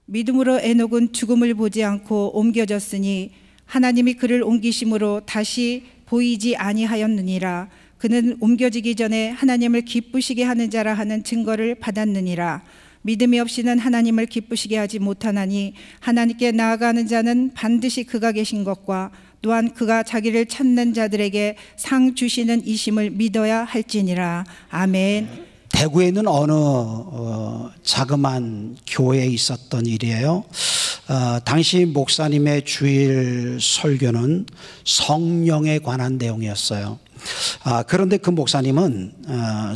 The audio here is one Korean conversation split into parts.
믿음으로 에녹은 죽음을 보지 않고 옮겨졌으니 하나님이 그를 옮기심으로 다시 보이지 아니하였느니라. 그는 옮겨지기 전에 하나님을 기쁘시게 하는 자라 하는 증거를 받았느니라. 믿음이 없이는 하나님을 기쁘시게 하지 못하나니 하나님께 나아가는 자는 반드시 그가 계신 것과 또한 그가 자기를 찾는 자들에게 상 주시는 이심을 믿어야 할지니라. 아멘. 대구에 있는 어느 자그마한 교회에 있었던 일이에요. 당시 목사님의 주일 설교는 성령에 관한 내용이었어요. 그런데 그 목사님은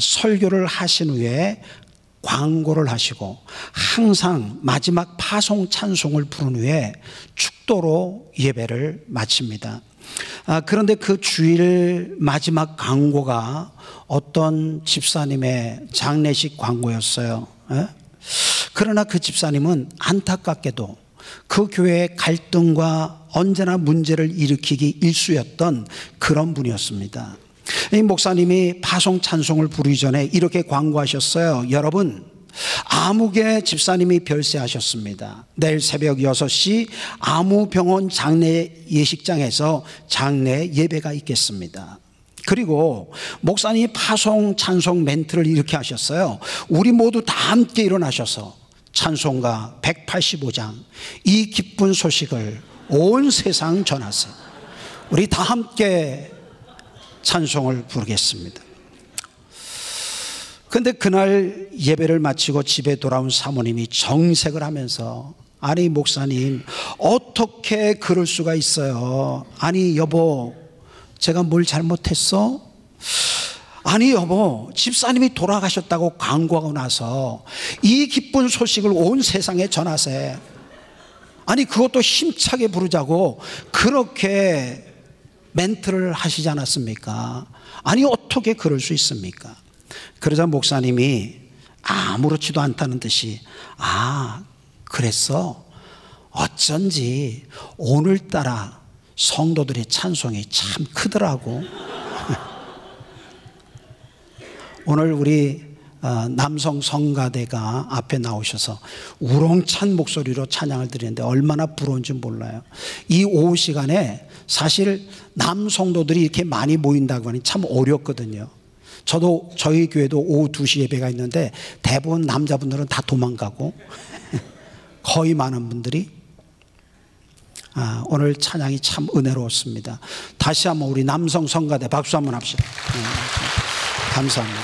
설교를 하신 후에 광고를 하시고 항상 마지막 파송 찬송을 부른 후에 축도로 예배를 마칩니다. 그런데 그 주일 마지막 광고가 어떤 집사님의 장례식 광고였어요. 그러나 그 집사님은 안타깝게도 그 교회의 갈등과 언제나 문제를 일으키기 일쑤였던 그런 분이었습니다. 이 목사님이 파송 찬송을 부르기 전에 이렇게 광고하셨어요. 여러분, 아무개 집사님이 별세하셨습니다. 내일 새벽 6시 아무병원 장례 예식장에서 장례 예배가 있겠습니다. 그리고 목사님이 파송 찬송 멘트를 이렇게 하셨어요. 우리 모두 다 함께 일어나셔서 찬송가 185장 이 기쁜 소식을 온 세상 전하세요. 우리 다 함께 찬송을 부르겠습니다. 그런데 그날 예배를 마치고 집에 돌아온 사모님이 정색을 하면서 아니 목사님 어떻게 그럴 수가 있어요. 아니 여보 제가 뭘 잘못했어? 아니 여보 집사님이 돌아가셨다고 광고하고 나서 이 기쁜 소식을 온 세상에 전하세. 아니 그것도 힘차게 부르자고 그렇게 멘트를 하시지 않았습니까? 아니 어떻게 그럴 수 있습니까? 그러자 목사님이 아무렇지도 않다는 듯이 그랬어? 어쩐지 오늘따라 성도들의 찬송이 참 크더라고. 오늘 우리 남성 성가대가 앞에 나오셔서 우렁찬 목소리로 찬양을 드리는데 얼마나 부러운지 몰라요. 이 오후 시간에 사실 남성도들이 이렇게 많이 모인다고 하니 참 어렵거든요. 저도 저희 교회도 오후 2시 예배가 있는데 대부분 남자분들은 다 도망가고 거의 많은 분들이 오늘 찬양이 참 은혜로웠습니다. 다시 한번 우리 남성 성가대 박수 한번 합시다. 감사합니다.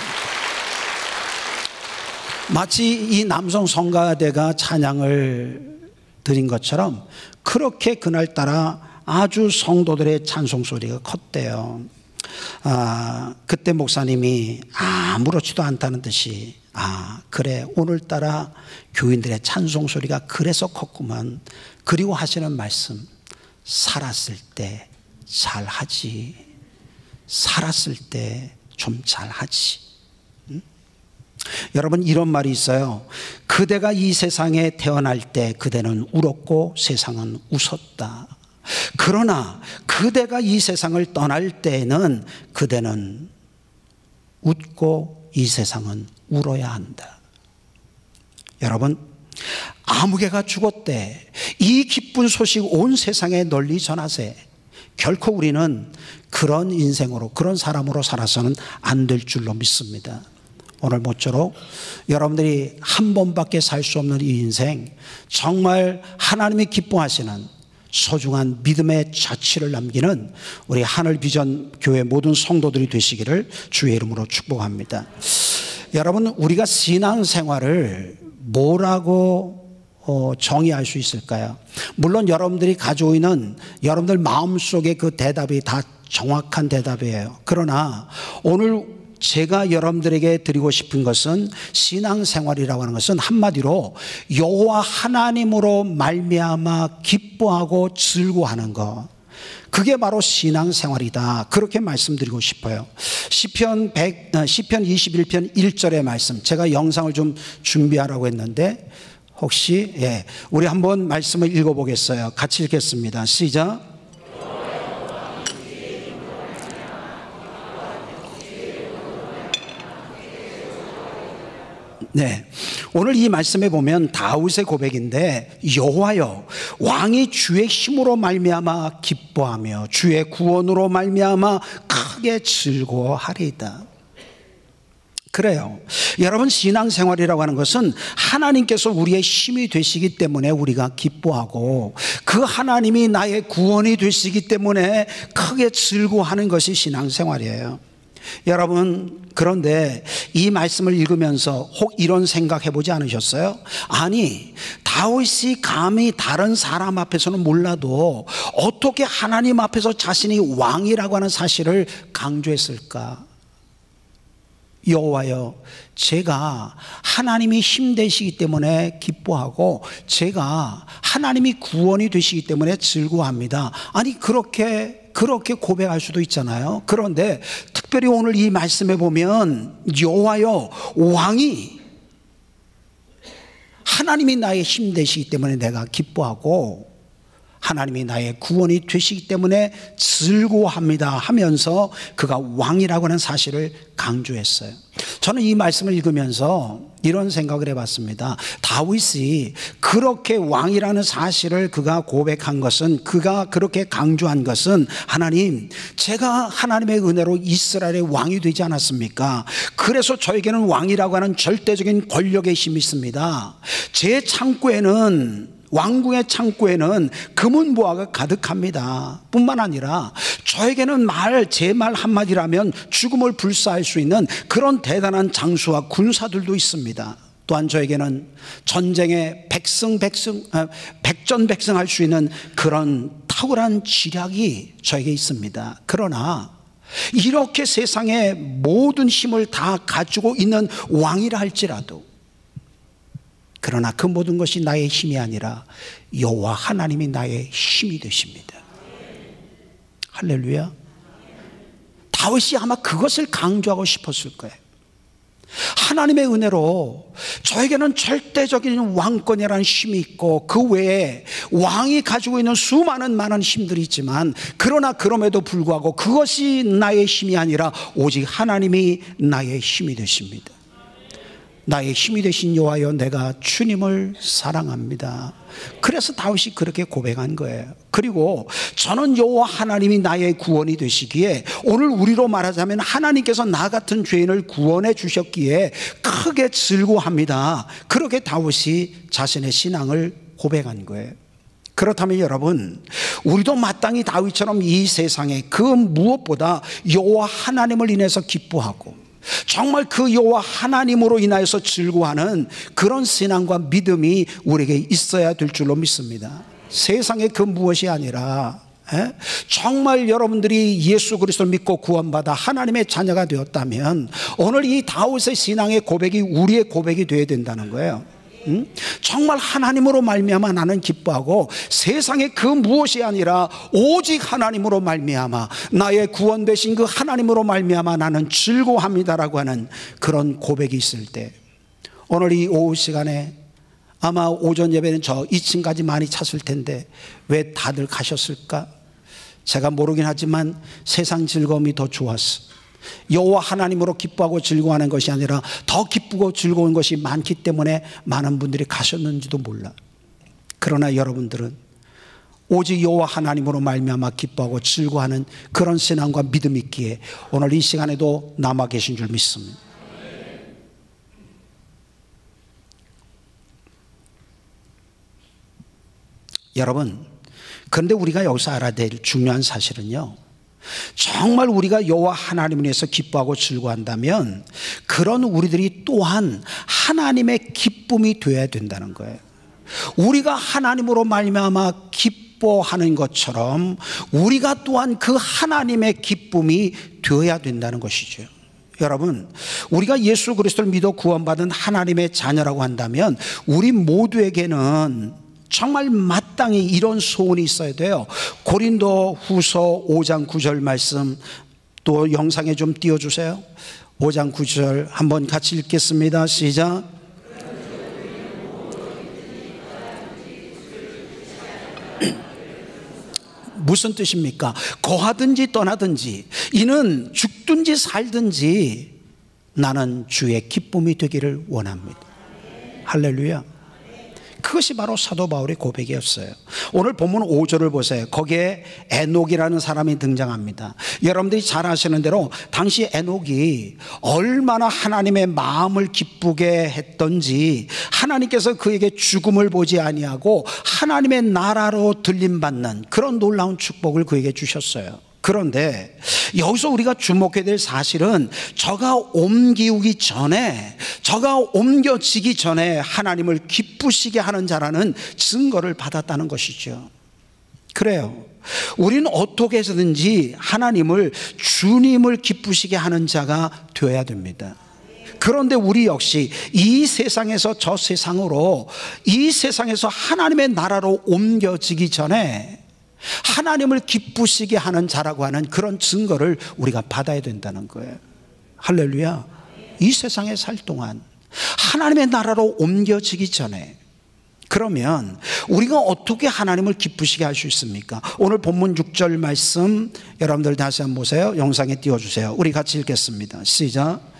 마치 이 남성 성가대가 찬양을 드린 것처럼 그렇게 그날따라 아주 성도들의 찬송 소리가 컸대요. 그때 목사님이 아무렇지도 않다는 듯이 그래 오늘따라 교인들의 찬송 소리가 그래서 컸구만. 그리고 하시는 말씀 살았을 때 잘하지. 살았을 때 좀 잘하지. 여러분 이런 말이 있어요. 그대가 이 세상에 태어날 때 그대는 울었고 세상은 웃었다. 그러나 그대가 이 세상을 떠날 때에는 그대는 웃고 이 세상은 울어야 한다. 여러분 아무개가 죽었대. 이 기쁜 소식 온 세상에 널리 전하세. 결코 우리는 그런 인생으로 그런 사람으로 살아서는 안 될 줄로 믿습니다. 오늘 모쪼록 여러분들이 한 번밖에 살 수 없는 이 인생 정말 하나님이 기뻐하시는 소중한 믿음의 자취를 남기는 우리 하늘비전 교회 모든 성도들이 되시기를 주의 이름으로 축복합니다. 여러분 우리가 신앙생활을 뭐라고 정의할 수 있을까요? 물론 여러분들이 가지고 있는 여러분들 마음속에 그 대답이 다 정확한 대답이에요. 그러나 오늘 제가 여러분들에게 드리고 싶은 것은 신앙생활이라고 하는 것은 한마디로 여호와 하나님으로 말미암아 기뻐하고 즐거워하는 것, 그게 바로 신앙생활이다. 그렇게 말씀드리고 싶어요. 시편 21편 1절의 말씀, 제가 영상을 좀 준비하라고 했는데 혹시 우리 한번 말씀을 읽어보겠어요. 같이 읽겠습니다. 시작. 네, 오늘 이 말씀에 보면 다윗의 고백인데, 여호와여, 왕이 주의 힘으로 말미암아 기뻐하며 주의 구원으로 말미암아 크게 즐거워하리이다. 그래요. 여러분, 신앙생활이라고 하는 것은 하나님께서 우리의 힘이 되시기 때문에 우리가 기뻐하고, 그 하나님이 나의 구원이 되시기 때문에 크게 즐거워하는 것이 신앙생활이에요. 여러분, 그런데 이 말씀을 읽으면서 혹 이런 생각해 보지 않으셨어요? 아니, 다윗이 감히 다른 사람 앞에서는 몰라도 어떻게 하나님 앞에서 자신이 왕이라고 하는 사실을 강조했을까? 여호와여, 제가 하나님이 힘 되시기 때문에 기뻐하고 제가 하나님이 구원이 되시기 때문에 즐거워합니다. 아니, 그렇게 고백할 수도 있잖아요. 그런데 특별히 오늘 이 말씀에 보면 여호와여, 왕이 하나님이 나의 힘 되시기 때문에 내가 기뻐하고 하나님이 나의 구원이 되시기 때문에 즐거워합니다 하면서 그가 왕이라고 하는 사실을 강조했어요. 저는 이 말씀을 읽으면서 이런 생각을 해봤습니다. 다윗이 그렇게 왕이라는 사실을 그가 고백한 것은, 그가 그렇게 강조한 것은, 하나님, 제가 하나님의 은혜로 이스라엘의 왕이 되지 않았습니까? 그래서 저에게는 왕이라고 하는 절대적인 권력의 힘이 있습니다. 제 창고에는, 왕궁의 창고에는 금은보화가 가득합니다. 뿐만 아니라 저에게는 제 말 한마디라면 죽음을 불사할 수 있는 그런 대단한 장수와 군사들도 있습니다. 또한 저에게는 전쟁에 백전백승할 수 있는 그런 탁월한 지략이 저에게 있습니다. 그러나 이렇게 세상의 모든 힘을 다 가지고 있는 왕이라 할지라도, 그러나 그 모든 것이 나의 힘이 아니라 여호와 하나님이 나의 힘이 되십니다. 할렐루야. 다윗이 아마 그것을 강조하고 싶었을 거예요. 하나님의 은혜로 저에게는 절대적인 왕권이라는 힘이 있고, 그 외에 왕이 가지고 있는 많은 힘들이 있지만, 그러나 그럼에도 불구하고 그것이 나의 힘이 아니라 오직 하나님이 나의 힘이 되십니다. 나의 힘이 되신 여호와여, 내가 주님을 사랑합니다. 그래서 다윗이 그렇게 고백한 거예요. 그리고 저는 여호와 하나님이 나의 구원이 되시기에, 오늘 우리로 말하자면 하나님께서 나 같은 죄인을 구원해 주셨기에 크게 즐거워합니다. 그렇게 다윗이 자신의 신앙을 고백한 거예요. 그렇다면 여러분, 우리도 마땅히 다윗처럼 이 세상에 그 무엇보다 여호와 하나님을 인해서 기뻐하고, 정말 그 여호와 하나님으로 인하여서 즐거워하는 그런 신앙과 믿음이 우리에게 있어야 될 줄로 믿습니다. 세상의 그 무엇이 아니라, 정말 여러분들이 예수 그리스도를 믿고 구원받아 하나님의 자녀가 되었다면 오늘 이 다윗의 신앙의 고백이 우리의 고백이 되어야 된다는 거예요. 정말 하나님으로 말미암아 나는 기뻐하고, 세상의 그 무엇이 아니라 오직 하나님으로 말미암아, 나의 구원 되신 그 하나님으로 말미암아 나는 즐거워합니다라고 하는 그런 고백이 있을 때, 오늘 이 오후 시간에 아마 오전 예배는 저 2층까지 많이 찼을 텐데 왜 다들 가셨을까? 제가 모르긴 하지만 세상 즐거움이 더 좋았어. 여호와 하나님으로 기뻐하고 즐거워하는 것이 아니라 더 기쁘고 즐거운 것이 많기 때문에 많은 분들이 가셨는지도 몰라. 그러나 여러분들은 오직 여호와 하나님으로 말미암아 기뻐하고 즐거워하는 그런 신앙과 믿음이 있기에 오늘 이 시간에도 남아 계신 줄 믿습니다. 여러분, 그런데 우리가 여기서 알아야 될 중요한 사실은요, 정말 우리가 여호와 하나님을 위해서 기뻐하고 즐거워한다면 그런 우리들이 또한 하나님의 기쁨이 되어야 된다는 거예요. 우리가 하나님으로 말미암아 기뻐하는 것처럼 우리가 또한 그 하나님의 기쁨이 되어야 된다는 것이죠. 여러분, 우리가 예수 그리스도를 믿어 구원받은 하나님의 자녀라고 한다면 우리 모두에게는 정말 마땅히 이런 소원이 있어야 돼요. 고린도 후서 5장 9절 말씀 또 영상에 좀 띄워주세요. 5장 9절 한번 같이 읽겠습니다. 시작. 무슨 뜻입니까? 거하든지 떠나든지, 이는 죽든지 살든지 나는 주의 기쁨이 되기를 원합니다. 할렐루야. 그것이 바로 사도 바울의 고백이었어요. 오늘 본문 5절을 보세요. 거기에 에녹이라는 사람이 등장합니다. 여러분들이 잘 아시는 대로 당시 에녹이 얼마나 하나님의 마음을 기쁘게 했던지, 하나님께서 그에게 죽음을 보지 아니하고 하나님의 나라로 들림받는 그런 놀라운 축복을 그에게 주셨어요. 그런데 여기서 우리가 주목해야 될 사실은 저가 옮기기 전에, 저가 옮겨지기 전에 하나님을 기쁘시게 하는 자라는 증거를 받았다는 것이죠. 그래요. 우리는 어떻게 해서든지 하나님을, 주님을 기쁘시게 하는 자가 되어야 됩니다. 그런데 우리 역시 이 세상에서 저 세상으로, 이 세상에서 하나님의 나라로 옮겨지기 전에 하나님을 기쁘시게 하는 자라고 하는 그런 증거를 우리가 받아야 된다는 거예요. 할렐루야. 이 세상에 살 동안 하나님의 나라로 옮겨지기 전에, 그러면 우리가 어떻게 하나님을 기쁘시게 할 수 있습니까? 오늘 본문 6절 말씀 여러분들 다시 한번 보세요. 영상에 띄워주세요. 우리 같이 읽겠습니다. 시작.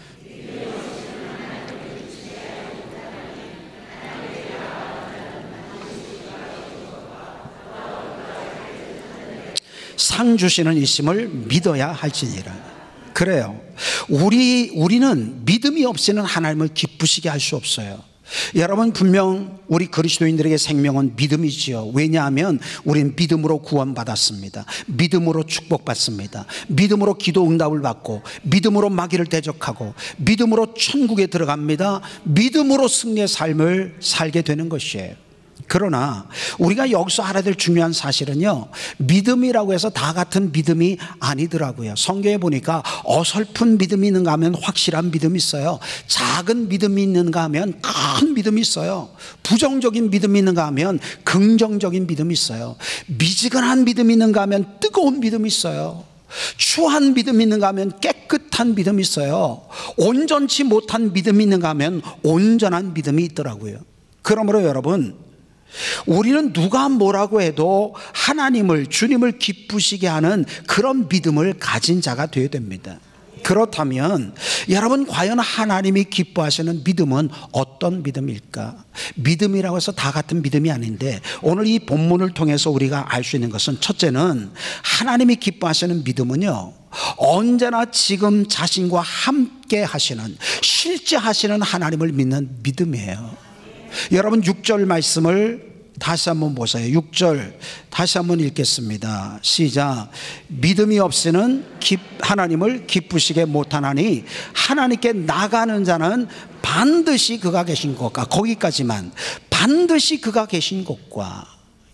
상 주시는 이심을 믿어야 할지니라. 그래요. 우리는 믿음이 없이는 하나님을 기쁘시게 할 수 없어요. 여러분, 분명 우리 그리스도인들에게 생명은 믿음이지요. 왜냐하면 우리는 믿음으로 구원받았습니다. 믿음으로 축복받습니다. 믿음으로 기도 응답을 받고, 믿음으로 마귀를 대적하고, 믿음으로 천국에 들어갑니다. 믿음으로 승리의 삶을 살게 되는 것이에요. 그러나 우리가 여기서 알아야 될 중요한 사실은요, 믿음이라고 해서 다 같은 믿음이 아니더라고요. 성경에 보니까 어설픈 믿음이 있는가 하면 확실한 믿음이 있어요. 작은 믿음이 있는가 하면 큰 믿음이 있어요. 부정적인 믿음이 있는가 하면 긍정적인 믿음이 있어요. 미지근한 믿음이 있는가 하면 뜨거운 믿음이 있어요. 추한 믿음이 있는가 하면 깨끗한 믿음이 있어요. 온전치 못한 믿음이 있는가 하면 온전한 믿음이 있더라고요. 그러므로 여러분, 우리는 누가 뭐라고 해도 하나님을, 주님을 기쁘시게 하는 그런 믿음을 가진 자가 되어야 됩니다. 그렇다면 여러분, 과연 하나님이 기뻐하시는 믿음은 어떤 믿음일까? 믿음이라고 해서 다 같은 믿음이 아닌데, 오늘 이 본문을 통해서 우리가 알 수 있는 것은, 첫째는 하나님이 기뻐하시는 믿음은요, 언제나 지금 자신과 함께 하시는, 실제 하시는 하나님을 믿는 믿음이에요. 여러분, 6절 말씀을 다시 한번 보세요. 6절 다시 한번 읽겠습니다. 시작. 믿음이 없이는 하나님을 기쁘시게 못하나니 하나님께 나가는 자는 반드시 그가 계신 곳과, 거기까지만, 반드시 그가 계신 곳과.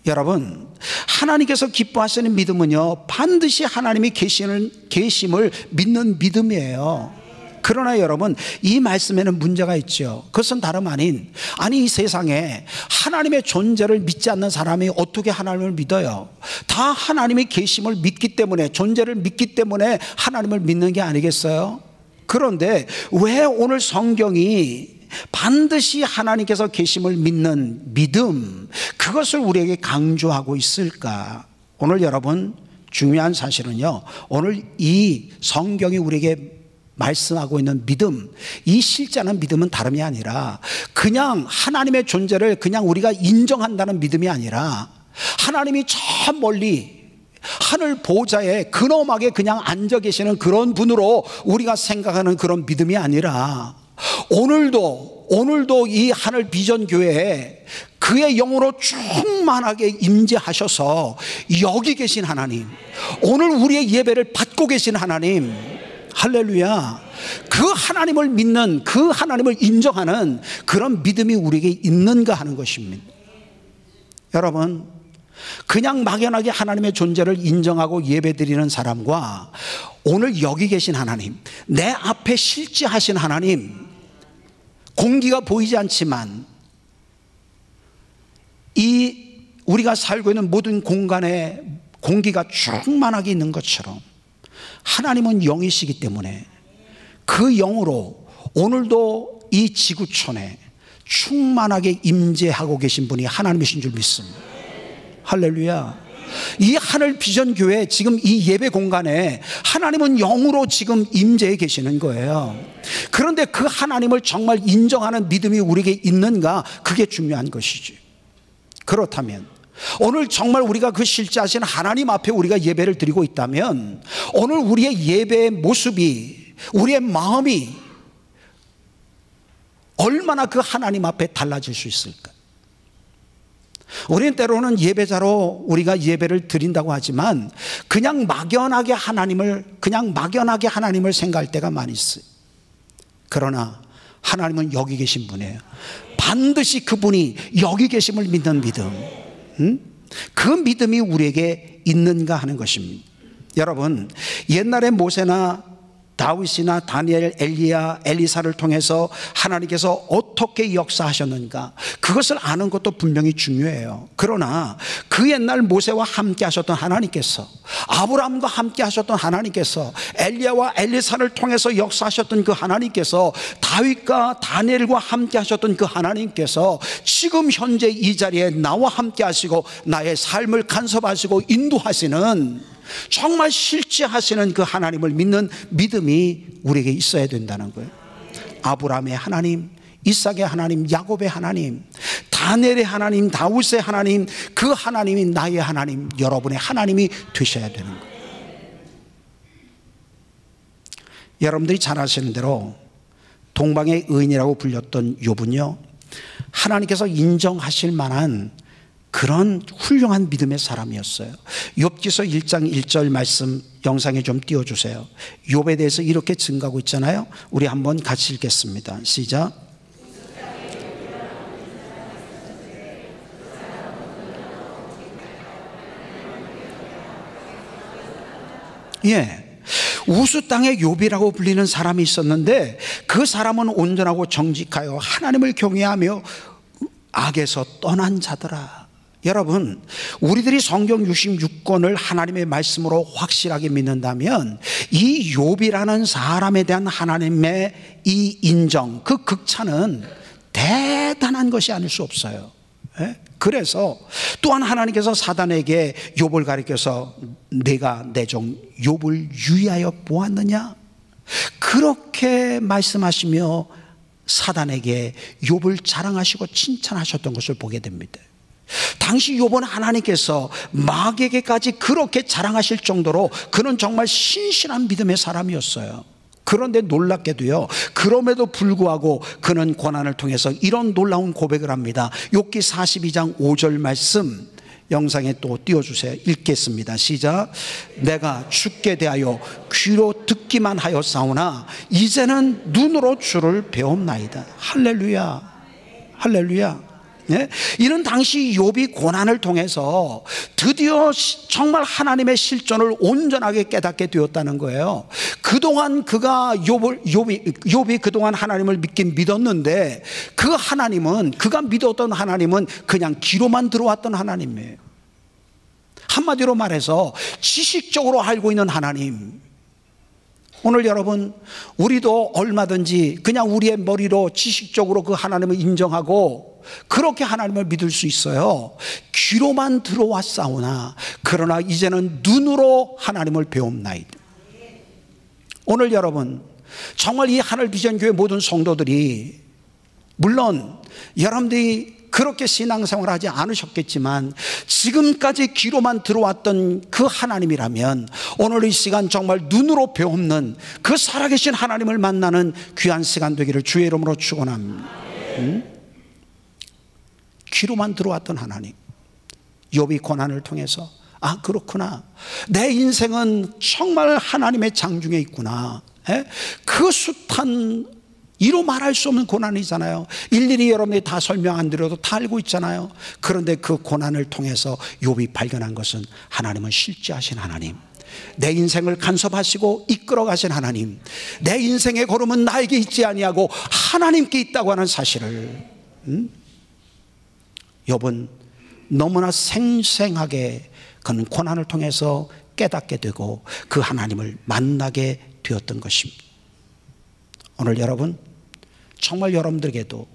여러분, 하나님께서 기뻐하시는 믿음은요, 반드시 하나님이 계심을 믿는 믿음이에요. 그러나 여러분, 이 말씀에는 문제가 있죠. 그것은 다름 아닌, 이 세상에 하나님의 존재를 믿지 않는 사람이 어떻게 하나님을 믿어요? 다 하나님의 계심을 믿기 때문에, 존재를 믿기 때문에 하나님을 믿는 게 아니겠어요? 그런데 왜 오늘 성경이 반드시 하나님께서 계심을 믿는 믿음, 그것을 우리에게 강조하고 있을까? 오늘 여러분, 중요한 사실은요, 오늘 이 성경이 우리에게 말씀하고 있는 믿음, 이 실제하는 믿음은 다름이 아니라 그냥 하나님의 존재를 그냥 우리가 인정한다는 믿음이 아니라, 하나님이 저 멀리 하늘 보좌에 근엄하게 그냥 앉아 계시는 그런 분으로 우리가 생각하는 그런 믿음이 아니라, 오늘도 이 하늘 비전 교회에 그의 영으로 충만하게 임재하셔서 여기 계신 하나님, 오늘 우리의 예배를 받고 계신 하나님, 할렐루야. 그 하나님을 믿는, 그 하나님을 인정하는 그런 믿음이 우리에게 있는가 하는 것입니다. 여러분, 그냥 막연하게 하나님의 존재를 인정하고 예배드리는 사람과 오늘 여기 계신 하나님, 내 앞에 실제하신 하나님, 공기가 보이지 않지만 이 우리가 살고 있는 모든 공간에 공기가 충만하게 있는 것처럼 하나님은 영이시기 때문에 그 영으로 오늘도 이 지구촌에 충만하게 임재하고 계신 분이 하나님이신 줄 믿습니다. 할렐루야. 이 하늘 비전 교회 지금 이 예배 공간에 하나님은 영으로 지금 임재해 계시는 거예요. 그런데 그 하나님을 정말 인정하는 믿음이 우리에게 있는가? 그게 중요한 것이지. 그렇다면 오늘 정말 우리가 그 실제하신 하나님 앞에 우리가 예배를 드리고 있다면 오늘 우리의 예배의 모습이, 우리의 마음이 얼마나 그 하나님 앞에 달라질 수 있을까? 우리는 때로는 예배자로 우리가 예배를 드린다고 하지만 그냥 막연하게 하나님을 생각할 때가 많이 있어요. 그러나 하나님은 여기 계신 분이에요. 반드시 그분이 여기 계심을 믿는 믿음, 그 믿음이 우리에게 있는가 하는 것입니다. 여러분, 옛날에 모세나 다윗이나 다니엘, 엘리야, 엘리사를 통해서 하나님께서 어떻게 역사하셨는가, 그것을 아는 것도 분명히 중요해요. 그러나 그 옛날 모세와 함께 하셨던 하나님께서, 아브라함과 함께 하셨던 하나님께서, 엘리야와 엘리사를 통해서 역사하셨던 그 하나님께서, 다윗과 다니엘과 함께 하셨던 그 하나님께서 지금 현재 이 자리에 나와 함께 하시고 나의 삶을 간섭하시고 인도하시는, 정말 실제하시는 그 하나님을 믿는 믿음이 우리에게 있어야 된다는 거예요. 아브라함의 하나님, 이삭의 하나님, 야곱의 하나님, 다니엘의 하나님, 다윗의 하나님, 그 하나님이 나의 하나님, 여러분의 하나님이 되셔야 되는 거예요. 여러분들이 잘 아시는 대로 동방의 의인이라고 불렸던 욥은요, 하나님께서 인정하실 만한 그런 훌륭한 믿음의 사람이었어요. 욥기서 1장 1절 말씀 영상에 좀 띄워주세요. 욥에 대해서 이렇게 증가하고 있잖아요. 우리 한번 같이 읽겠습니다. 시작. 예, 우스 땅의 욥이라고 불리는 사람이 있었는데 그 사람은 온전하고 정직하여 하나님을 경외하며 악에서 떠난 자더라. 여러분, 우리들이 성경 66권을 하나님의 말씀으로 확실하게 믿는다면 이 욥이라는 사람에 대한 하나님의 이 인정, 그 극찬은 대단한 것이 아닐 수 없어요. 그래서 또한 하나님께서 사단에게 욥을 가리켜서 내가 내 종 욥을 유의하여 보았느냐, 그렇게 말씀하시며 사단에게 욥을 자랑하시고 칭찬하셨던 것을 보게 됩니다. 당시 욥은 하나님께서 마귀에게까지 그렇게 자랑하실 정도로 그는 정말 신실한 믿음의 사람이었어요. 그런데 놀랍게도요, 그럼에도 불구하고 그는 고난을 통해서 이런 놀라운 고백을 합니다. 욥기 42장 5절 말씀 영상에 또 띄워주세요. 읽겠습니다. 시작. 내가 주께 대하여 귀로 듣기만 하였사오나 이제는 눈으로 주를 배웠나이다. 할렐루야, 할렐루야. 네? 이는 당시 욥이 고난을 통해서 드디어 정말 하나님의 실존을 온전하게 깨닫게 되었다는 거예요. 그동안 욥이 그동안 하나님을 믿긴 믿었는데 그 하나님은, 그가 믿었던 하나님은 그냥 귀로만 들어왔던 하나님이에요. 한마디로 말해서 지식적으로 알고 있는 하나님. 오늘 여러분, 우리도 얼마든지 그냥 우리의 머리로 지식적으로 그 하나님을 인정하고 그렇게 하나님을 믿을 수 있어요. 귀로만 들어왔사오나 그러나 이제는 눈으로 하나님을 배움나이다. 오늘 여러분, 정말 이 하늘비전교회 모든 성도들이, 물론 여러분들이 그렇게 신앙생활을 하지 않으셨겠지만 지금까지 귀로만 들어왔던 그 하나님이라면 오늘 이 시간 정말 눈으로 배우는 그 살아계신 하나님을 만나는 귀한 시간 되기를 주의 이름으로 축원합니다. 귀로만 들어왔던 하나님, 욥이 고난을 통해서 아, 그렇구나, 내 인생은 정말 하나님의 장중에 있구나. 그 숱한 이로 말할 수 없는 고난이잖아요. 일일이 여러분이 다 설명 안 드려도 다 알고 있잖아요. 그런데 그 고난을 통해서 욥이 발견한 것은 하나님은 실제하신 하나님, 내 인생을 간섭하시고 이끌어 가신 하나님, 내 인생의 걸음은 나에게 있지 아니하고 하나님께 있다고 하는 사실을 욥은 너무나 생생하게 그는 고난을 통해서 깨닫게 되고 그 하나님을 만나게 되었던 것입니다. 오늘 여러분, 정말 여러분들에게도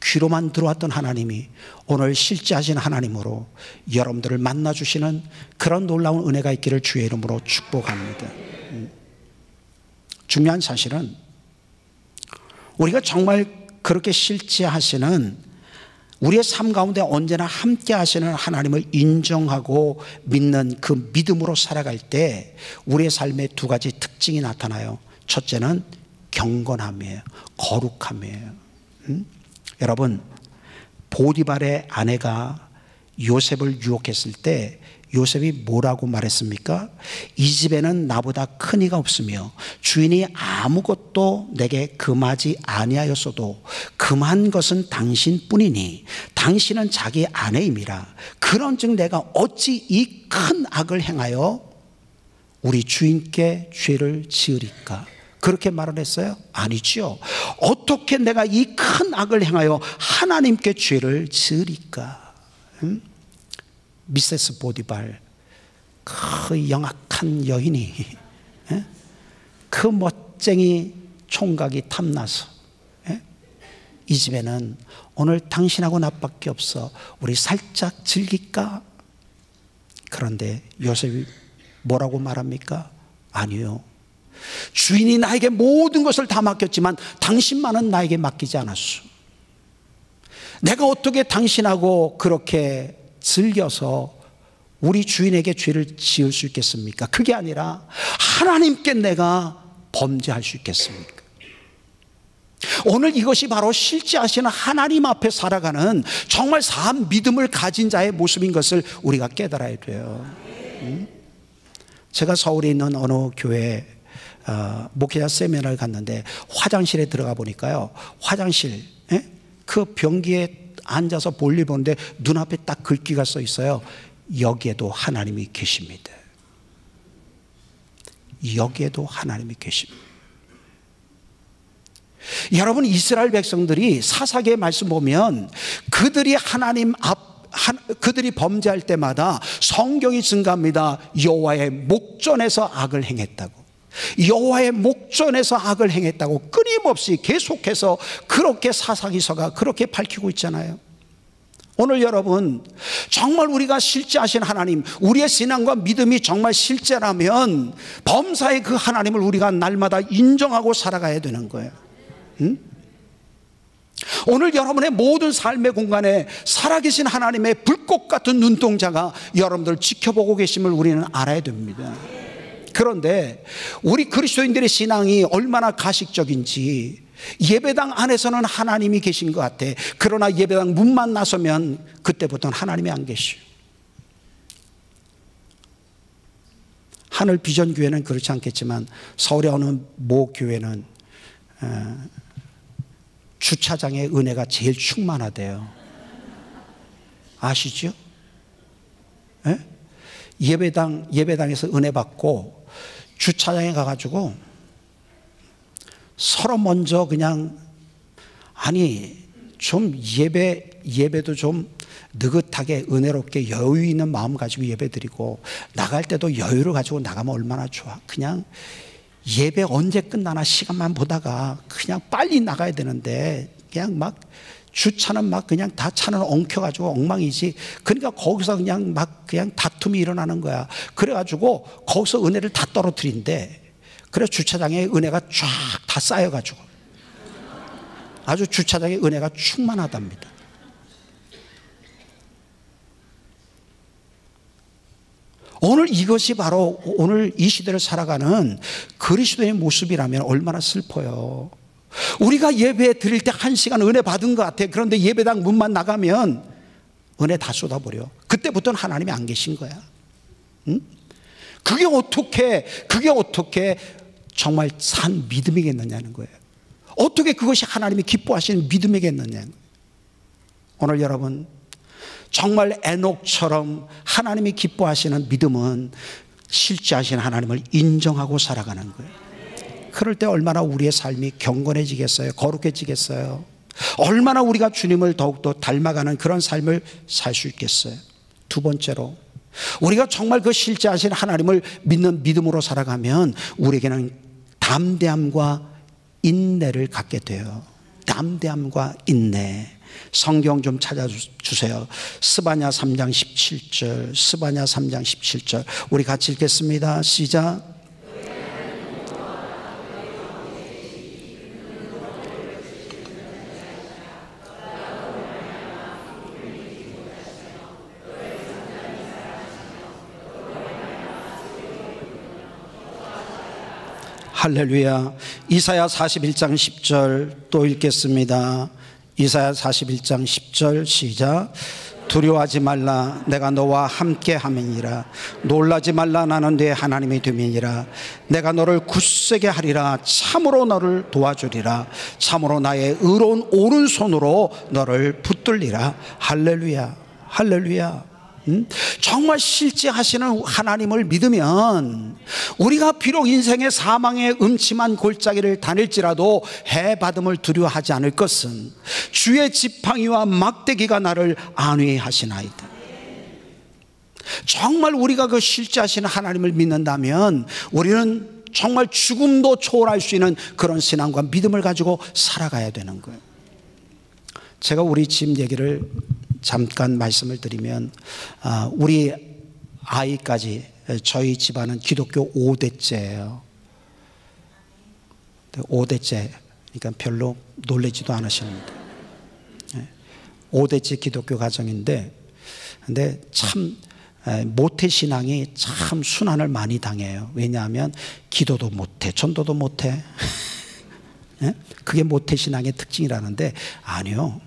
귀로만 들어왔던 하나님이 오늘 실제하신 하나님으로 여러분들을 만나주시는 그런 놀라운 은혜가 있기를 주의 이름으로 축복합니다. 중요한 사실은 우리가 정말 그렇게 실제하시는, 우리의 삶 가운데 언제나 함께 하시는 하나님을 인정하고 믿는 그 믿음으로 살아갈 때 우리의 삶에 두 가지 특징이 나타나요. 첫째는 경건함이에요. 거룩함이에요. 여러분, 보디발의 아내가 요셉을 유혹했을 때 요셉이 뭐라고 말했습니까? 이 집에는 나보다 큰 이가 없으며 주인이 아무것도 내게 금하지 아니하였어도 금한 것은 당신뿐이니 당신은 자기 아내임이라. 그런즉 내가 어찌 이 큰 악을 행하여 우리 주인께 죄를 지으리까? 그렇게 말을 했어요? 아니죠. 어떻게 내가 이 큰 악을 행하여 하나님께 죄를 지으리까? 미세스 보디발, 그 영악한 여인이, 그 멋쟁이 총각이 탐나서, 이 집에는 오늘 당신하고 나밖에 없어, 우리 살짝 즐길까? 그런데 요셉이 뭐라고 말합니까? 아니요, 주인이 나에게 모든 것을 다 맡겼지만 당신만은 나에게 맡기지 않았소. 내가 어떻게 당신하고 그렇게 즐겨서 우리 주인에게 죄를 지을 수 있겠습니까? 그게 아니라 하나님께 내가 범죄할 수 있겠습니까? 오늘 이것이 바로 실제하시는 하나님 앞에 살아가는 정말 사람 믿음을 가진 자의 모습인 것을 우리가 깨달아야 돼요. 제가 서울에 있는 어느 교회에 목회자 세미나를 갔는데 화장실에 들어가 보니까요, 화장실 그 변기에 앉아서 볼일 보는데 눈앞에 딱 글귀가 써 있어요. 여기에도 하나님이 계십니다. 여기에도 하나님이 계십니다. 여러분, 이스라엘 백성들이 사사기의 말씀 보면 그들이 하나님 그들이 범죄할 때마다 성경이 증가합니다. 여호와의 목전에서 악을 행했다고. 여호와의 목전에서 악을 행했다고 끊임없이 계속해서 그렇게 사사기서가 그렇게 밝히고 있잖아요. 오늘 여러분, 정말 우리가 실제하신 하나님, 우리의 신앙과 믿음이 정말 실제라면 범사의 그 하나님을 우리가 날마다 인정하고 살아가야 되는 거예요. 오늘 여러분의 모든 삶의 공간에 살아계신 하나님의 불꽃 같은 눈동자가 여러분들 지켜보고 계심을 우리는 알아야 됩니다. 그런데 우리 그리스도인들의 신앙이 얼마나 가식적인지, 예배당 안에서는 하나님이 계신 것 같아. 그러나 예배당 문만 나서면 그때부터는 하나님이 안 계셔. 하늘 비전 교회는 그렇지 않겠지만 서울의 어느 모 교회는 주차장에 은혜가 제일 충만하대요. 아시죠? 예배당에서 은혜 받고 주차장에 가가지고 서로 먼저 그냥, 아니 좀 예배도 좀 느긋하게 은혜롭게 여유 있는 마음 가지고 예배 드리고 나갈 때도 여유를 가지고 나가면 얼마나 좋아. 그냥 예배 언제 끝나나 시간만 보다가 그냥 빨리 나가야 되는데 그냥 막 주차는 막 그냥 다 차는 엉켜가지고 엉망이지. 그러니까 거기서 그냥 막 그냥 다툼이 일어나는 거야. 그래가지고 거기서 은혜를 다 떨어뜨린대. 그래서 주차장에 은혜가 쫙 다 쌓여가지고 아주 주차장에 은혜가 충만하답니다. 오늘 이것이 바로 오늘 이 시대를 살아가는 그리스도의 모습이라면 얼마나 슬퍼요. 우리가 예배 드릴 때 1시간 은혜 받은 것 같아. 그런데 예배당 문만 나가면 은혜 다 쏟아버려. 그때부터는 하나님이 안 계신 거야. 응? 그게 어떻게 정말 산 믿음이겠느냐는 거예요. 어떻게 그것이 하나님이 기뻐하시는 믿음이겠느냐는 거예요. 오늘 여러분, 정말 에녹처럼 하나님이 기뻐하시는 믿음은 실제하신 하나님을 인정하고 살아가는 거예요. 그럴 때 얼마나 우리의 삶이 경건해지겠어요? 거룩해지겠어요? 얼마나 우리가 주님을 더욱더 닮아가는 그런 삶을 살 수 있겠어요? 두 번째로, 우리가 정말 그 실제하신 하나님을 믿는 믿음으로 살아가면 우리에게는 담대함과 인내를 갖게 돼요. 담대함과 인내. 성경 좀 찾아주세요. 스바냐 3장 17절, 스바냐 3장 17절. 우리 같이 읽겠습니다. 시작. 할렐루야. 이사야 41장 10절 또 읽겠습니다. 이사야 41장 10절 시작. 두려워하지 말라, 내가 너와 함께 함이니라. 놀라지 말라, 나는 네 하나님이 됨이니라. 내가 너를 굳세게 하리라. 참으로 너를 도와주리라. 참으로 나의 의로운 오른손으로 너를 붙들리라. 할렐루야. 할렐루야. 정말 실제 하시는 하나님을 믿으면 우리가 비록 인생의 사망의 음침한 골짜기를 다닐지라도 해받음을 두려워하지 않을 것은 주의 지팡이와 막대기가 나를 안위하시나이다. 정말 우리가 그 실제 하시는 하나님을 믿는다면 우리는 정말 죽음도 초월할 수 있는 그런 신앙과 믿음을 가지고 살아가야 되는 거예요. 제가 우리 집 얘기를 잠깐 말씀을 드리면, 우리 아이까지 저희 집안은 기독교 5대째예요. 5대째. 그러니까 별로 놀라지도 않으시는데 5대째 기독교 가정인데, 근데 참 모태신앙이 참 순환을 많이 당해요. 왜냐하면 기도도 못해, 전도도 못해. 그게 모태신앙의 특징이라는데, 아니요.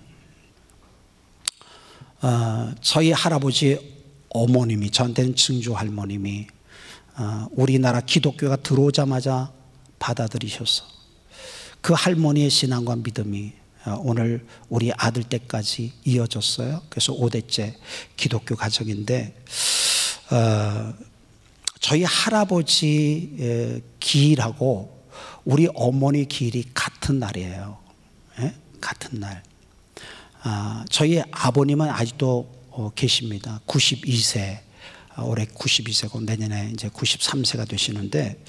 저희 할아버지 어머님이, 저한테는 증조 할머님이 우리나라 기독교가 들어오자마자 받아들이셔서 그 할머니의 신앙과 믿음이 오늘 우리 아들 때까지 이어졌어요. 그래서 5대째 기독교 가정인데, 저희 할아버지 기일하고 우리 어머니 기일이 같은 날이에요. 같은 날. 저희 아버님은 아직도 계십니다. 92세, 올해 92세고 내년에 이제 93세가 되시는데,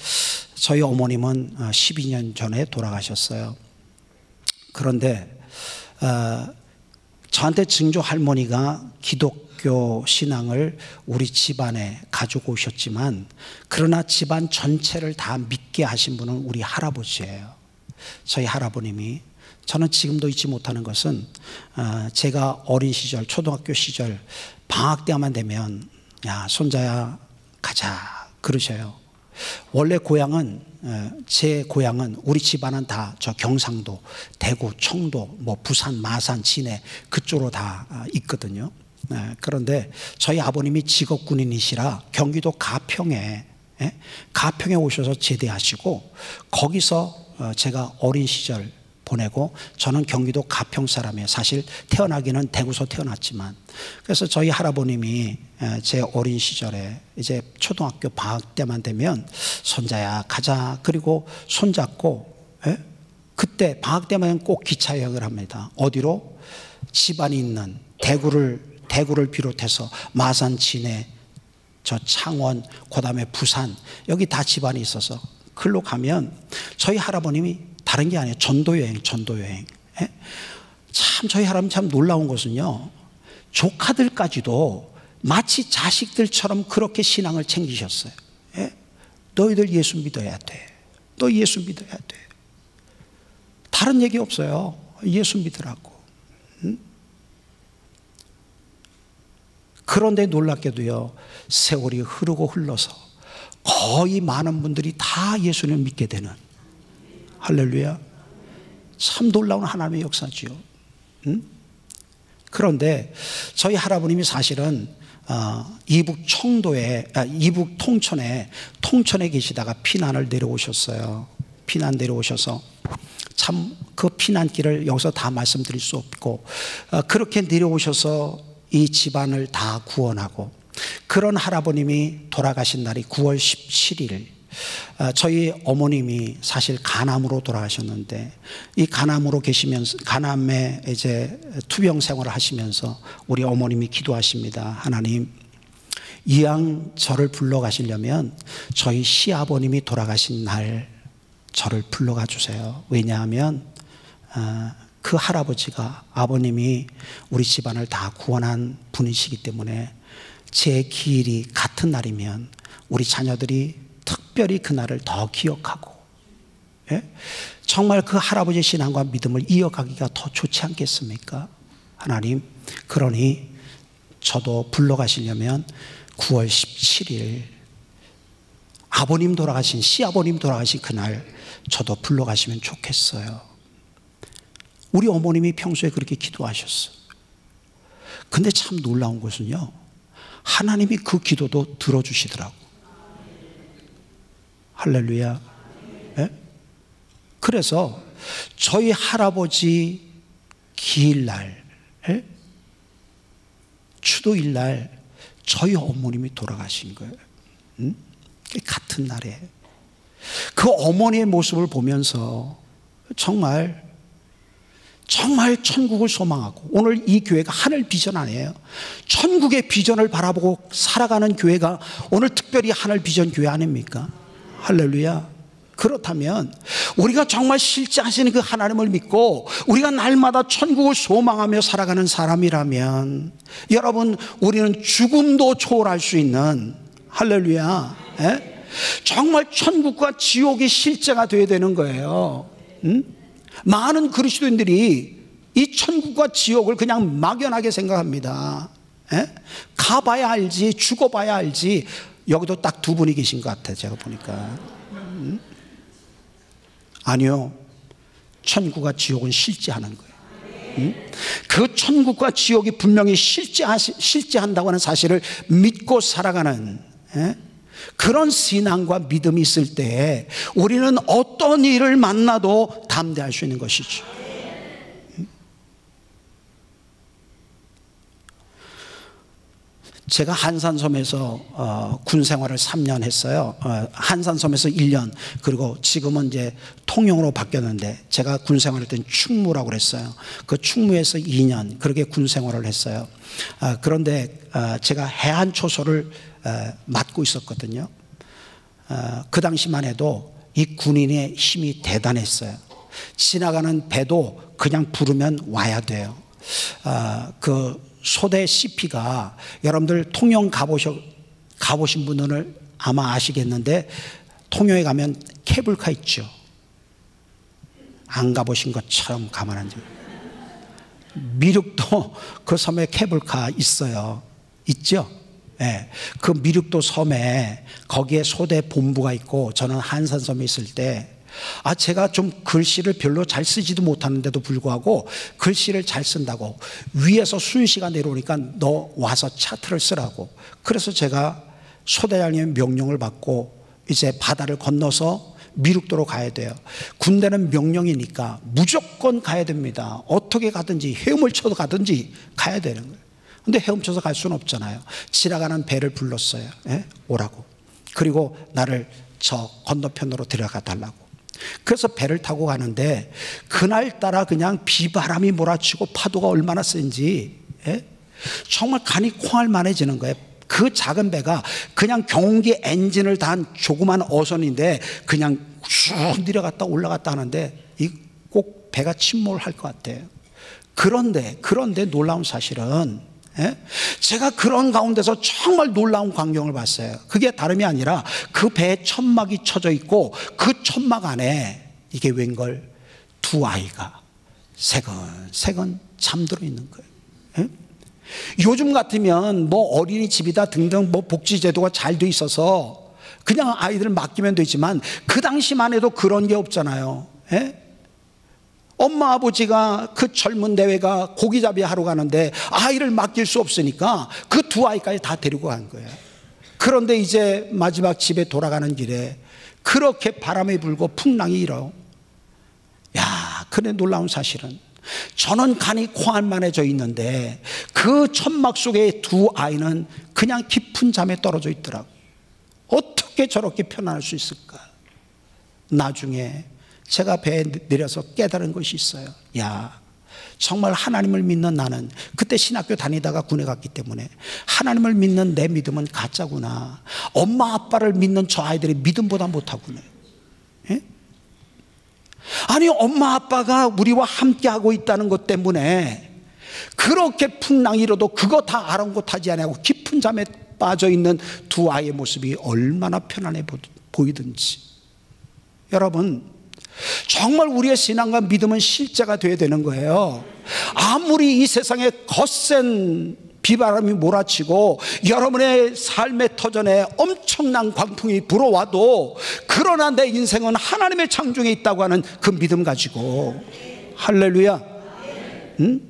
저희 어머님은 12년 전에 돌아가셨어요. 그런데 저한테 증조 할머니가 기독교 신앙을 우리 집안에 가지고 오셨지만, 그러나 집안 전체를 다 믿게 하신 분은 우리 할아버지예요. 저희 할아버님이. 저는 지금도 잊지 못하는 것은, 제가 어린 시절, 초등학교 시절 방학 때만 되면 야, 손자야 가자 그러셔요. 원래 고향은, 제 고향은, 우리 집안은 다 저 경상도, 대구, 청도, 뭐 부산, 마산, 진해 그쪽으로 다 있거든요. 그런데 저희 아버님이 직업 군인이시라 경기도 가평에 오셔서 제대하시고, 거기서 제가 어린 시절 보내고, 저는 경기도 가평 사람이에요. 사실 태어나기는 대구서 태어났지만. 그래서 저희 할아버님이 제 어린 시절에 이제 초등학교 방학 때만 되면 손자야 가자, 그리고 손잡고, 그때 방학 때만 꼭 기차 여행을 합니다. 어디로? 집안이 있는 대구를 비롯해서 마산, 진해, 저 창원, 그 다음에 부산, 여기 다 집안이 있어서 글로 가면 저희 할아버님이 다른 게 아니에요. 전도여행. 참 저희 할아버님 참 놀라운 것은요, 조카들까지도 마치 자식들처럼 그렇게 신앙을 챙기셨어요. 너희들 예수 믿어야 돼. 너 예수 믿어야 돼. 다른 얘기 없어요. 예수 믿으라고. 그런데 놀랍게도요, 세월이 흐르고 흘러서 거의 많은 분들이 다 예수님을 믿게 되는, 할렐루야. 참 놀라운 하나님의 역사지요. 그런데 저희 할아버님이 사실은 이북 통천에 계시다가 피난을 내려오셨어요. 피난 내려오셔서 참 그 피난길을 여기서 다 말씀드릴 수 없고, 그렇게 내려오셔서 이 집안을 다 구원하고, 그런 할아버님이 돌아가신 날이 9월 17일. 저희 어머님이 사실 간암으로 돌아가셨는데, 이 간암으로 계시면서, 간암에 이제 투병 생활을 하시면서 우리 어머님이 기도하십니다. 하나님, 이왕 저를 불러가시려면 저희 시아버님이 돌아가신 날 저를 불러가 주세요. 왜냐하면 그 할아버지가, 아버님이 우리 집안을 다 구원한 분이시기 때문에 제 기일이 같은 날이면 우리 자녀들이 특별히 그날을 더 기억하고, 예? 정말 그 할아버지의 신앙과 믿음을 이어가기가 더 좋지 않겠습니까? 하나님, 그러니 저도 불러가시려면 9월 17일 아버님 돌아가신, 시아버님 돌아가신 그날 저도 불러가시면 좋겠어요. 우리 어머님이 평소에 그렇게 기도하셨어요. 근데 참 놀라운 것은요, 하나님이 그 기도도 들어주시더라고. 할렐루야. 예? 그래서 저희 할아버지 기일날, 예? 추도일날 저희 어머님이 돌아가신 거예요. 응? 같은 날에 그 어머니의 모습을 보면서 정말 천국을 소망하고, 오늘 이 교회가 하늘 비전 아니에요? 천국의 비전을 바라보고 살아가는 교회가 오늘 특별히 하늘 비전 교회 아닙니까? 할렐루야. 그렇다면 우리가 정말 실제하시는 그 하나님을 믿고 우리가 날마다 천국을 소망하며 살아가는 사람이라면, 여러분, 우리는 죽음도 초월할 수 있는, 할렐루야, 예? 정말 천국과 지옥이 실제가 되어야 되는 거예요. 많은 그리스도인들이 이 천국과 지옥을 그냥 막연하게 생각합니다. 예? 가봐야 알지, 죽어봐야 알지. 여기도 딱 두 분이 계신 것 같아요, 제가 보니까. 아니요, 천국과 지옥은 실제하는 거예요. 그 천국과 지옥이 분명히 실제한다고 하는 사실을 믿고 살아가는, 예? 그런 신앙과 믿음이 있을 때 우리는 어떤 일을 만나도 담대할 수 있는 것이죠. 제가 한산섬에서 군 생활을 3년 했어요. 한산섬에서 1년, 그리고 지금은 이제 통영으로 바뀌었는데, 제가 군 생활할 때는 충무라고 그랬어요. 그 충무에서 2년 그렇게 군 생활을 했어요. 그런데 제가 해안초소를 맡고 있었거든요. 그 당시만 해도 이 군인의 힘이 대단했어요. 지나가는 배도 그냥 부르면 와야 돼요. 그 소대 CP가, 여러분들 통영 가보신 분들은 아마 아시겠는데, 통영에 가면 케이블카 있죠. 안 가보신 것처럼 가만 앉아. 미륵도 그 섬에 케이블카 있어요. 있죠? 예. 그 미륵도 섬에 거기에 소대 본부가 있고, 저는 한산섬에 있을 때, 제가 좀 글씨를 별로 잘 쓰지도 못하는데도 불구하고 글씨를 잘 쓴다고 위에서 순시가 내려오니까 너 와서 차트를 쓰라고. 그래서 제가 소대장님의 명령을 받고 이제 바다를 건너서 미륵도로 가야 돼요. 군대는 명령이니까 무조건 가야 됩니다. 어떻게 가든지 헤엄을 쳐서 가든지 가야 되는 거예요. 근데 헤엄쳐서 갈 수는 없잖아요. 지나가는 배를 불렀어요. 예? 오라고. 그리고 나를 저 건너편으로 데려가 달라고. 그래서 배를 타고 가는데, 그날따라 그냥 비바람이 몰아치고 파도가 얼마나 센지, 예? 정말 간이 콩알 만해지는 거예요. 그 작은 배가 그냥 경운기 엔진을 단 조그만 어선인데 그냥 쭉 내려갔다 올라갔다 하는데 꼭 배가 침몰할 것 같아요. 그런데 놀라운 사실은, 예? 제가 그런 가운데서 정말 놀라운 광경을 봤어요. 그게 다름이 아니라 그 배에 천막이 쳐져 있고, 그 천막 안에 이게 웬걸 두 아이가 새근새근 잠들어 있는 거예요. 예? 요즘 같으면 뭐 어린이집이다 등등 뭐 복지제도가 잘 돼 있어서 그냥 아이들을 맡기면 되지만, 그 당시만 해도 그런 게 없잖아요. 예? 엄마 아버지가 그 젊은 대회가 고기잡이 하러 가는데 아이를 맡길 수 없으니까 그 두 아이까지 다 데리고 간 거예요. 그런데 이제 마지막 집에 돌아가는 길에 그렇게 바람이 불고 풍랑이 일어요. 야, 그래 놀라운 사실은, 저는 간이 콩알만해져 있는데 그 천막 속에 두 아이는 그냥 깊은 잠에 떨어져 있더라고. 어떻게 저렇게 편안할 수 있을까? 나중에 제가 배에 내려서 깨달은 것이 있어요. 야, 정말 하나님을 믿는 나는, 그때 신학교 다니다가 군에 갔기 때문에 하나님을 믿는 내 믿음은 가짜구나. 엄마 아빠를 믿는 저 아이들이 믿음보다 못하구나. 예? 아니, 엄마 아빠가 우리와 함께하고 있다는 것 때문에 그렇게 풍랑이라도 그거 다 아랑곳하지 않고 깊은 잠에 빠져있는 두 아이의 모습이 얼마나 편안해 보이든지. 여러분, 정말 우리의 신앙과 믿음은 실제가 되어야 되는 거예요. 아무리 이 세상에 거센 비바람이 몰아치고 여러분의 삶의 터전에 엄청난 광풍이 불어와도, 그러나 내 인생은 하나님의 창조에 있다고 하는 그 믿음 가지고, 할렐루야, 응?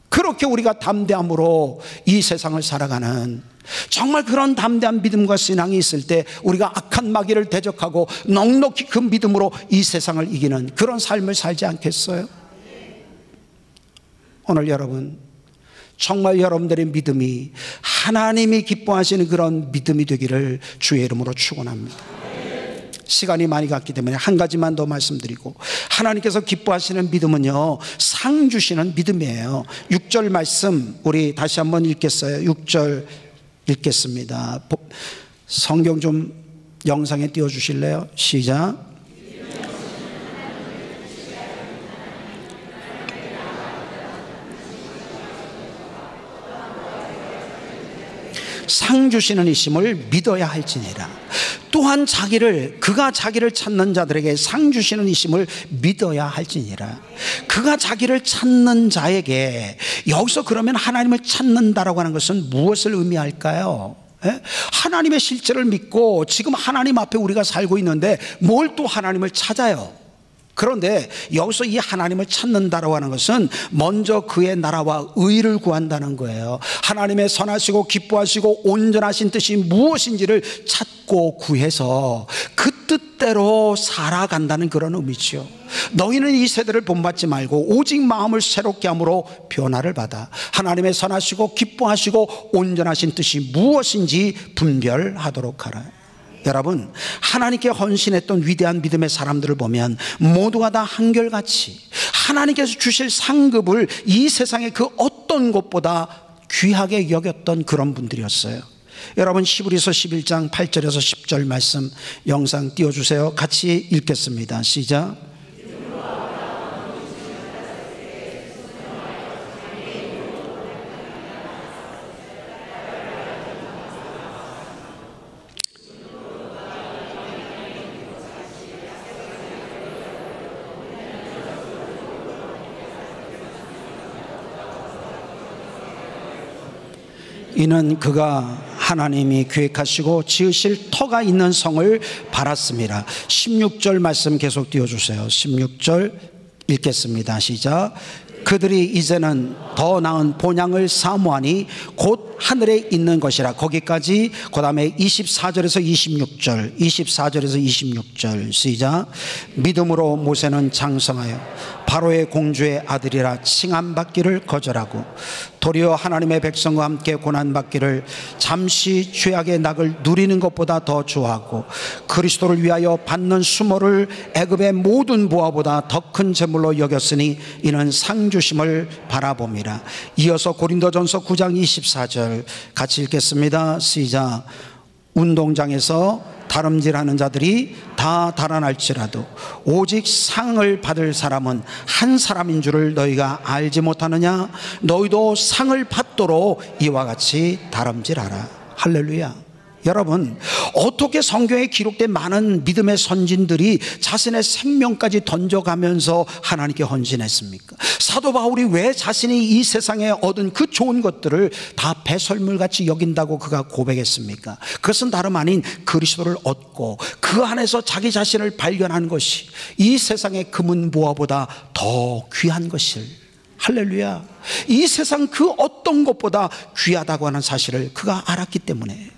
그렇게 우리가 담대함으로 이 세상을 살아가는, 정말 그런 담대한 믿음과 신앙이 있을 때 우리가 악한 마귀를 대적하고 넉넉히 그 믿음으로 이 세상을 이기는 그런 삶을 살지 않겠어요? 오늘 여러분, 정말 여러분들의 믿음이 하나님이 기뻐하시는 그런 믿음이 되기를 주의 이름으로 축원합니다. 시간이 많이 갔기 때문에 한 가지만 더 말씀드리고, 하나님께서 기뻐하시는 믿음은요, 상 주시는 믿음이에요. 6절 말씀 우리 다시 한번 읽겠어요. 6절 읽겠습니다. 성경 좀 영상에 띄워주실래요? 시작. 상 주시는 이심을 믿어야 할지니라. 또한 그가 자기를 찾는 자들에게 상 주시는 이심을 믿어야 할지니라. 그가 자기를 찾는 자에게, 여기서 그러면 하나님을 찾는다라고 하는 것은 무엇을 의미할까요? 하나님의 실체를 믿고 지금 하나님 앞에 우리가 살고 있는데 뭘 또 하나님을 찾아요? 그런데 여기서 이 하나님을 찾는다라고 하는 것은 먼저 그의 나라와 의를 구한다는 거예요. 하나님의 선하시고 기뻐하시고 온전하신 뜻이 무엇인지를 찾고 구해서 그 뜻대로 살아간다는 그런 의미죠. 너희는 이 세대를 본받지 말고 오직 마음을 새롭게 함으로 변화를 받아 하나님의 선하시고 기뻐하시고 온전하신 뜻이 무엇인지 분별하도록 하라. 여러분, 하나님께 헌신했던 위대한 믿음의 사람들을 보면 모두가 다 한결같이 하나님께서 주실 상급을 이 세상의 그 어떤 것보다 귀하게 여겼던 그런 분들이었어요. 여러분, 히브리서 11장 8절에서 10절 말씀 영상 띄워주세요. 같이 읽겠습니다. 시작. 이는 그가 하나님이 계획하시고 지으실 터가 있는 성을 바랐습니다. 16절 말씀 계속 띄워주세요. 16절 읽겠습니다. 시작. 그들이 이제는 더 나은 본향을 사모하니 곧 하늘에 있는 것이라. 거기까지. 그 다음에 24절에서 26절 24절에서 26절 시작. 믿음으로 모세는 장성하여 바로의 공주의 아들이라 칭함받기를 거절하고 도리어 하나님의 백성과 함께 고난받기를 잠시 죄악의 낙을 누리는 것보다 더 좋아하고 그리스도를 위하여 받는 수모를 애굽의 모든 보화보다 더 큰 재물로 여겼으니 이는 상 주심을 바라봅니다. 이어서 고린도전서 9장 24절 같이 읽겠습니다. 시작. 운동장에서 다름질하는 자들이 다 달아날지라도 오직 상을 받을 사람은 한 사람인 줄을 너희가 알지 못하느냐? 너희도 상을 받도록 이와 같이 다름질하라. 할렐루야. 여러분, 어떻게 성경에 기록된 많은 믿음의 선진들이 자신의 생명까지 던져가면서 하나님께 헌신했습니까? 사도 바울이 왜 자신이 이 세상에 얻은 그 좋은 것들을 다 배설물같이 여긴다고 그가 고백했습니까? 그것은 다름 아닌 그리스도를 얻고 그 안에서 자기 자신을 발견한 것이 이 세상의 금은 보화보다 더 귀한 것을, 할렐루야, 이 세상 그 어떤 것보다 귀하다고 하는 사실을 그가 알았기 때문에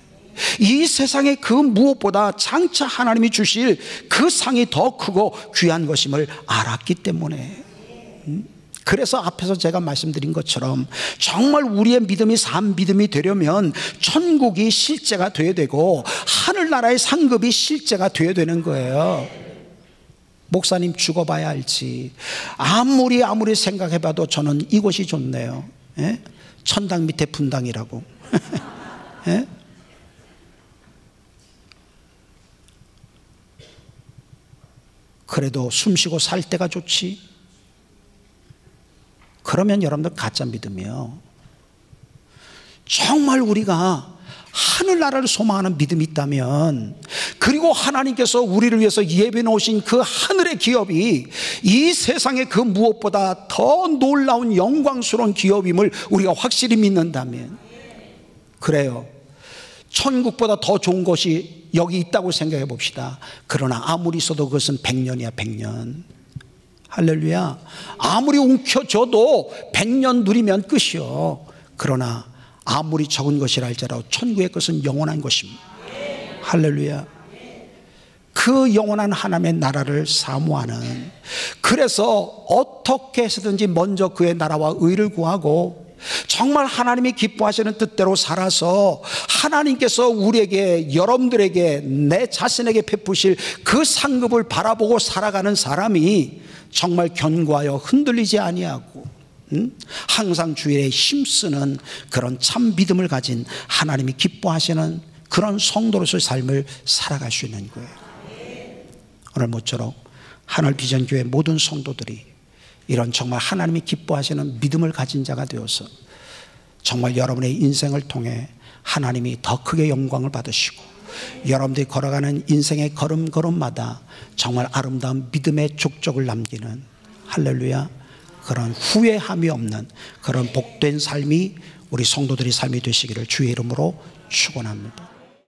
이 세상의 그 무엇보다 장차 하나님이 주실 그 상이 더 크고 귀한 것임을 알았기 때문에, 그래서 앞에서 제가 말씀드린 것처럼 정말 우리의 믿음이 산 믿음이 되려면 천국이 실제가 되어야 되고 하늘나라의 상급이 실제가 되어야 되는 거예요. 목사님, 죽어봐야 알지. 아무리 생각해봐도 저는 이곳이 좋네요. 예? 천당 밑에 분당이라고. 예? 그래도 숨쉬고 살 때가 좋지. 그러면 여러분들 가짜 믿음이요. 정말 우리가 하늘나라를 소망하는 믿음이 있다면, 그리고 하나님께서 우리를 위해서 예배 놓으신 그 하늘의 기업이 이 세상의 그 무엇보다 더 놀라운 영광스러운 기업임을 우리가 확실히 믿는다면, 그래요, 천국보다 더 좋은 것이 여기 있다고 생각해 봅시다. 그러나 아무리 있어도 그것은 100년이야 100년. 할렐루야. 아무리 움켜줘도 100년 누리면 끝이요. 그러나 아무리 적은 것이라 할지라도 천국의 것은 영원한 것입니다. 할렐루야. 그 영원한 하나님의 나라를 사모하는, 그래서 어떻게 해서든지 먼저 그의 나라와 의를 구하고 정말 하나님이 기뻐하시는 뜻대로 살아서 하나님께서 우리에게, 여러분들에게, 내 자신에게 베푸실 그 상급을 바라보고 살아가는 사람이 정말 견고하여 흔들리지 아니하고 항상 주일에 힘쓰는 그런 참 믿음을 가진, 하나님이 기뻐하시는 그런 성도로서의 삶을 살아갈 수 있는 거예요. 오늘 모쪼록 하늘 비전교회 모든 성도들이 이런 정말 하나님이 기뻐하시는 믿음을 가진 자가 되어서 정말 여러분의 인생을 통해 하나님이 더 크게 영광을 받으시고, 여러분들이 걸어가는 인생의 걸음걸음마다 정말 아름다운 믿음의 족적을 남기는, 할렐루야, 그런 후회함이 없는 그런 복된 삶이 우리 성도들의 삶이 되시기를 주의 이름으로 축원합니다.